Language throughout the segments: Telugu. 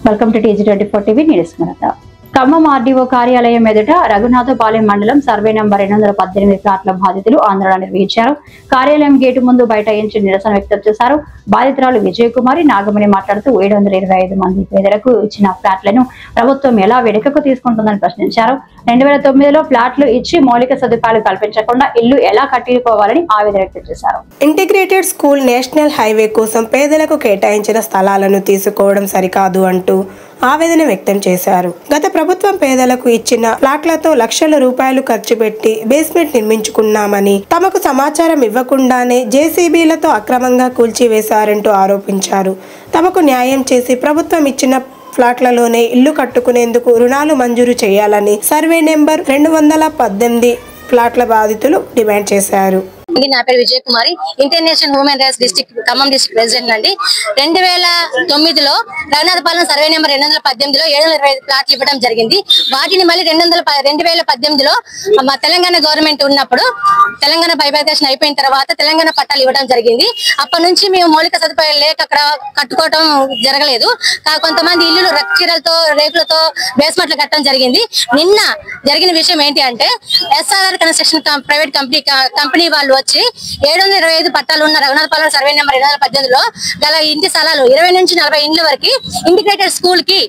Welcome to TG24 TV news Smaratha. Khammam RDO కార్యాలయం ఎదుట రఘునాథపాలెం మండలం సర్వే నంబర్ 218 ప్లాట్ల బాధితులు ఆందోళన నిర్వహించారు. కార్యాలయం గేటు ముందు బైఠాయించి నిరసన వ్యక్తం చేశారు. బాధితురాలు విజయకుమారి నాగమణి మాట్లాడుతూ 725 మంది పేదలకు ఇచ్చిన ఫ్లాట్లను ప్రభుత్వం ఎలా వెనుకకు తీసుకుంటుందని ప్రశ్నించారు. 2009లో ఫ్లాట్లు ఇచ్చి మౌలిక సదుపాయాలు కల్పించకుండా ఇల్లు ఎలా కట్టుకోవాలని ఆవేదన వ్యక్తం చేశారు. ఇంటిగ్రేటెడ్ స్కూల్ నేషనల్ హైవే కోసం పేదలకు కేటాయించిన స్థలాలను తీసుకోవడం సరికాదు అంటూ ఆవేదన వ్యక్తం చేశారు. గత ప్రభుత్వం పేదలకు ఇచ్చిన ఫ్లాట్లతో లక్షల రూపాయలు ఖర్చు పెట్టి బేస్మెంట్ నిర్మించుకున్నామని, తమకు సమాచారం ఇవ్వకుండానే జేసీబీలతో అక్రమంగా కూల్చివేశారంటూ ఆరోపించారు. తమకు న్యాయం చేసి ప్రభుత్వం ఇచ్చిన ఫ్లాట్లలోనే ఇల్లు కట్టుకునేందుకు రుణాలు మంజూరు చేయాలని సర్వే నెంబర్ 218 ఫ్లాట్ల బాధితులు డిమాండ్ చేశారు. నా పేరు Vijayakumari, international human rights district Khammam district president అండి. 2009లో రఘునాథపాలెం సర్వే నెంబర్ 218లో 725 ప్లాట్లు ఇవ్వడం జరిగింది. వాటిని మళ్ళీ 2018లో మా తెలంగాణ గవర్నమెంట్ ఉన్నప్పుడు తెలంగాణ బైఫర్కేషన్ అయిపోయిన తర్వాత తెలంగాణ పట్టాలు ఇవ్వడం జరిగింది. అప్పటి నుంచి మేము మౌలిక సదుపాయాలు లేక అక్కడ కట్టుకోవడం జరగలేదు. కొంతమంది ఇల్లులు చీరలతో రేకులతో బేస్మెంట్లు కట్టడం జరిగింది. నిన్న జరిగిన విషయం ఏంటి అంటే SRR కన్స్ట్రక్షన్ ప్రైవేట్ కంపెనీ వాళ్ళు వచ్చి 725 పట్టాలు ఉన్న రఘునాథపాలెం సర్వే నెంబర్ 218లో గల ఇంటి స్థలాలు 20 నుంచి 40 ఇండ్ల వరకు ఇంటిగ్రేటెడ్ స్కూల్ కి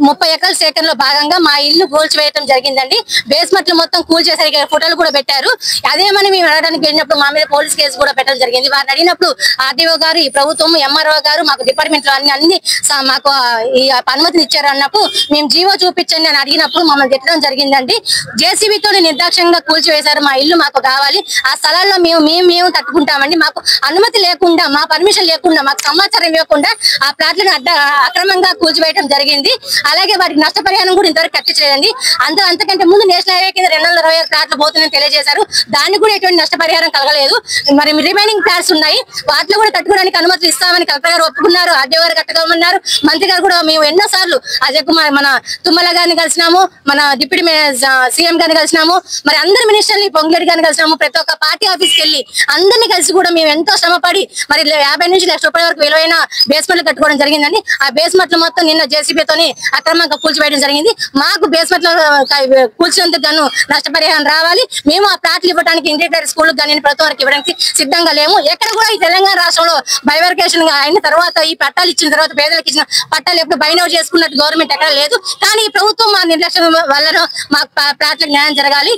30 ఎకరాల సేకరణలో భాగంగా మా ఇల్లు కూల్చివేయడం జరిగిందండి. బేస్మెంట్లు మొత్తం కూల్చేసరికి ఫోటోలు కూడా పెట్టారు. అదేమని మేము అడగడానికి వెళ్ళినప్పుడు మా మీద పోలీస్ కేసు కూడా పెట్టడం జరిగింది. వారిని అడిగినప్పుడు ఆర్డీఓ గారు, ఈ ప్రభుత్వం, MRO గారు మాకు డిపార్ట్మెంట్ లో అన్ని మాకు ఈ అనుమతిని ఇచ్చారు అన్నప్పుడు మేము జీవో చూపించండి అని అడిగినప్పుడు మమ్మల్ని తిట్టడం జరిగిందండి. జేసీబీతో నిర్దాక్ష్యంగా కూల్చివేశారు. మా ఇల్లు మాకు కావాలి, ఆ స్థలాల్లో మేము తట్టుకుంటామండి. మాకు అనుమతి లేకుండా, మా పర్మిషన్ లేకుండా, మాకు సమాచారం ఇవ్వకుండా ఆ ప్లాట్లను అక్రమంగా కూల్చివేయడం జరిగింది. అలాగే వాటికి నష్టపరిహారం కూడా ఇంతవరకు కట్టించలేదండి. అంతకంటే ముందు నేషనల్ హైవే కింద 226 ప్లాట్లు పోతుందని తెలియజేశారు. దానికి కూడా ఎటువంటి నష్టపరిహారం కలగలేదు. మరి రిమైనింగ్ ప్లాట్స్ ఉన్నాయి, వాటిలో కూడా కట్టుకోవడానికి అనుమతులు ఇస్తామని కలెక్టర్ గారు ఒప్పుకున్నారు. ఆర్డీఓ గారు కట్టుకోమన్నారు. మంత్రి గారు కూడా మేము ఎన్నో సార్లు అజయ్ కుమార్, మన తుమ్మల గారిని కలిసినాము, మన డిప్యూటీ సీఎం గారిని కలిసినాము, మరి అందరి మినిస్టర్ని, పొంగులేటి గారిని కలిసినాము. ప్రతి ఒక్క పార్టీ ఆఫీస్కి వెళ్ళి అందరినీ కలిసి కూడా మేము ఎంతో శ్రమపడి మరి 50 నుంచి 1 లక్ష రూపాయల వరకు విలువైన బేస్మెంట్లు కట్టుకోవడం జరిగిందండి. ఆ బేస్మెంట్లు మొత్తం నిన్న జేసీబీతోని అక్రమంగా కూల్చివేయడం జరిగింది. మాకు బేస్మెంట్లు కూల్చినందుకు గాను నష్టపరిహారం రావాలి. మేము ఆ ప్లాట్లు ఇవ్వడానికి ఇంటిగ్రేటెడ్ స్కూల్ కానీ ప్రభుత్వం వరకు ఇవ్వడానికి సిద్ధంగా లేము. ఎక్కడ కూడా ఈ తెలంగాణ రాష్ట్రంలో బైఫర్కేషన్ అయిన తర్వాత, ఈ పట్టాలు ఇచ్చిన తర్వాత పేదలకు ఇచ్చిన పట్టాలు ఎప్పుడు బైనౌట్ చేసుకున్నట్టు గవర్నమెంట్ ఎక్కడ లేదు. కానీ ఈ ప్రభుత్వం మా నిర్లక్ష్యం వల్ల మాకు ప్లాట్లకు న్యాయం జరగాలి,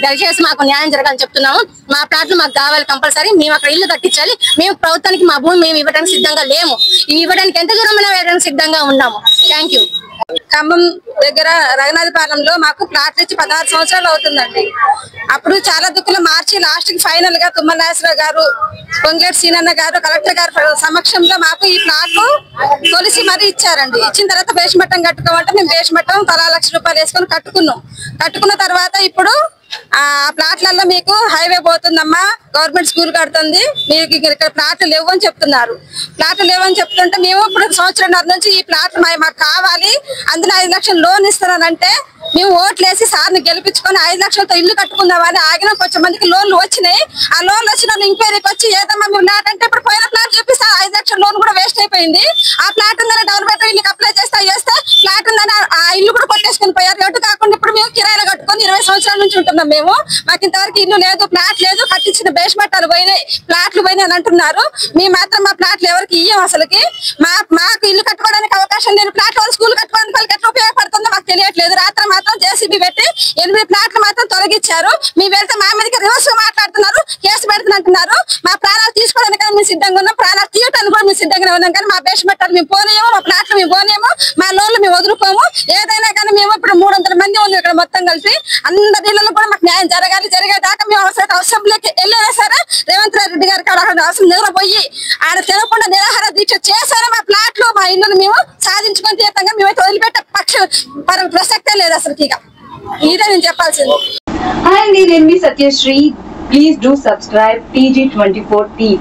దయచేసి మాకు న్యాయం జరగాలని చెప్తున్నాము. మా ప్లాట్లు మాకు కావాలి కంపల్సరీ. మేము అక్కడ ఇల్లు కట్టించాలి. మేము ప్రభుత్వానికి మా భూమి మేము ఇవ్వడానికి సిద్ధంగా లేము. ఇవ్వడానికి ఎంత దూరం ఇవ్వడానికి సిద్ధంగా ఉన్నాము. Thank you. ఖమ్మం దగ్గర రఘునాథపాలెంలో మాకు ప్లాట్లు ఇచ్చి 16 సంవత్సరాలు అవుతుందండి. అప్పుడు చాలా దుఃఖంలో మార్చి లాస్ట్ కి ఫైనల్ గా తుమ్మల నాగేశ్వరరావు గారు, పొంగులేటి సీనన్న గారు, కలెక్టర్ గారు సమక్షంలో మాకు ఈ ప్లాట్లు కొలిసి మరీ ఇచ్చారండి. ఇచ్చిన తర్వాత బేస్మట్టం కట్టుకోమంటే మేము బేస్మట్టం తలా 1 లక్ష రూపాయలు వేసుకొని కట్టుకున్నాం. కట్టుకున్న తర్వాత ఇప్పుడు ఆ ప్లాట్లలో మీకు హైవే పోతుందమ్మా, గవర్నమెంట్ స్కూల్ కడుతుంది, మీకు ఇక్కడ ప్లాట్లు లేవు అని చెప్తున్నారు. ప్లాట్లు లేవని చెప్తుంటే మేము ఇప్పుడు 1.5 సంవత్సరం నుంచి ఈ ప్లాట్లు మాకు కావాలి, అందులో 5 లక్షలు లోన్ ఇస్తున్నానంటే మేము ఓట్లేసి సార్ని గెలిపించుకొని 5 లక్షలతో ఇల్లు కట్టుకుందామని ఆగిన. కొంచెం మందికి లోన్లు వచ్చినాయి. ఆ లోన్లు వచ్చిన ఇంక్వైరీకి వచ్చి ఏదమ్మా మేము ఫ్లాట్ అంటే ఇప్పుడు పోయిన ప్లాట్ చూపిస్తే 5 లక్షల లోన్ కూడా వేస్ట్ అయిపోయింది. ఆ ప్లాట్ ఉందని డెవలప్మెంట్ ఇల్లుకి అప్లై చేస్తే ఫ్లాట్ ఉందని ఆ ఇల్లు కూడా కొట్టేసుకుని పోయారు. ఎటు కాకుండా ఇప్పుడు మేము కిరాయిలు కట్టుకొని 20 సంవత్సరాల నుంచి ఉంటున్నాం. మేము మాకు ఇంతవరకు ఇల్లు లేదు, ప్లాట్ లేదు, కట్టించిన బేస్మట్టాలు పోయినాయి, ప్లాట్లు పోయినాయి అని అంటున్నారు. మేము మాత్రం మా ప్లాట్లు ఎవరికి ఇయ్యం. అసలుకి మాకు ఇల్లు కట్టుకోవడానికి అవకాశం లేదు. ప్లాట్ వాళ్ళు స్కూల్ కట్టుకోవడానికి వాళ్ళకి ఎట్లా ఉపయోగపడుతుందో మాకు తెలియట్లేదు. రాత్రి మాత్రం జేసీబీ పెట్టి 8 ప్లాట్లు మాత్రం తొలగించారు. మేము వెళ్తే మా మీదకి రివర్స్ మాట్లాడుతున్నారు, కేసు పెడుతున్నట్టున్నారు. మా ప్రాణాలు తీసుకోవడానికి మేము సిద్ధంగా ఉన్నాం, ప్రాణాలు తీయటానికి కూడా మేము సిద్ధంగా ఉన్నాం. కానీ మా బేస్మట్టాలు మేము పోనేమో, మా ప్లాట్లు మేము పోనేమో, మా లోన్లు మేము వదులుకోము. ఏదైనా కానీ మేము ఇప్పుడు 300 మంది ఉన్నాం ఇక్కడ మొత్తం కలిసి. అందరి ఇళ్లలో కూడా మాకు న్యాయం జరగాలి. జరిగేదాకా మేము అసెంబ్లీకి వెళ్ళినా సరే రేవంత్ రెడ్డి గారికి అవసరం నిద్రపోయి ఆయన తినకుండా నిరాహార దీక్ష చేశారు. మా ప్లాట్లు, మా ఇల్లును మేము సాధించుకొని తీర్థంగా మేమైతే వదిలిపెట్టే ప్రసక్తే లేదు అసలు. ఇక ఇదే నేను చెప్పాల్సింది. హాయ్ అండి, నేను మీ Satyasri. Please do subscribe TG24 TV.